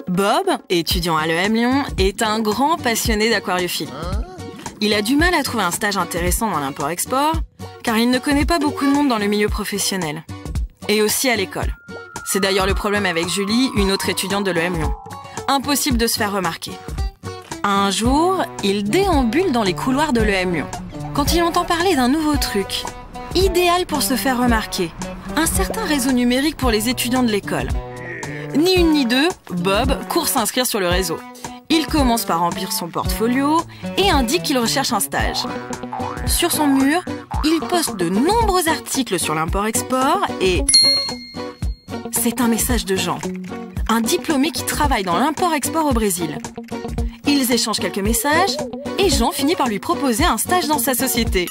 Bob, étudiant à l'EM Lyon, est un grand passionné d'aquariophilie. Il a du mal à trouver un stage intéressant dans l'import-export, car il ne connaît pas beaucoup de monde dans le milieu professionnel. Et aussi à l'école. C'est d'ailleurs le problème avec Julie, une autre étudiante de l'EM Lyon. Impossible de se faire remarquer. Un jour, il déambule dans les couloirs de l'EM Lyon, quand il entend parler d'un nouveau truc, idéal pour se faire remarquer, un certain réseau numérique pour les étudiants de l'école. Ni une ni deux, Bob court s'inscrire sur le réseau. Il commence par remplir son portfolio et indique qu'il recherche un stage. Sur son mur, il poste de nombreux articles sur l'import-export et... c'est un message de Jean, un diplômé qui travaille dans l'import-export au Brésil. Ils échangent quelques messages et Jean finit par lui proposer un stage dans sa société.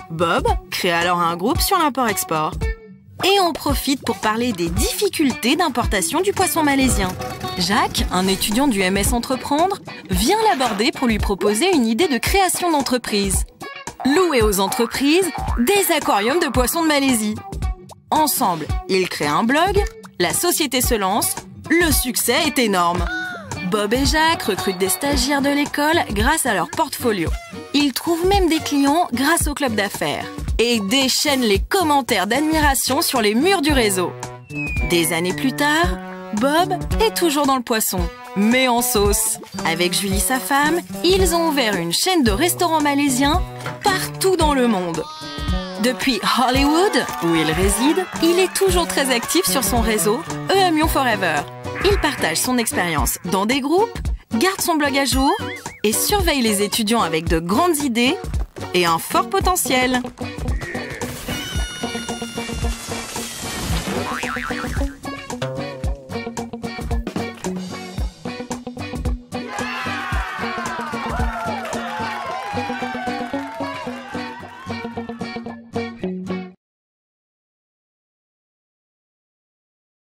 Bob crée alors un groupe sur l'import-export. Et on profite pour parler des difficultés d'importation du poisson malaisien. Jacques, un étudiant du MS Entreprendre, vient l'aborder pour lui proposer une idée de création d'entreprise. Louer aux entreprises des aquariums de poissons de Malaisie. Ensemble, ils créent un blog, la société se lance, le succès est énorme. Bob et Jacques recrutent des stagiaires de l'école grâce à leur portfolio. Ils trouvent même des clients grâce au club d'affaires et déchaînent les commentaires d'admiration sur les murs du réseau. Des années plus tard, Bob est toujours dans le poisson, mais en sauce. Avec Julie, sa femme, ils ont ouvert une chaîne de restaurants malaisiens partout dans le monde. Depuis Hollywood, où il réside, il est toujours très actif sur son réseau EM Lyon Forever. Il partage son expérience dans des groupes, garde son blog à jour et surveille les étudiants avec de grandes idées et un fort potentiel.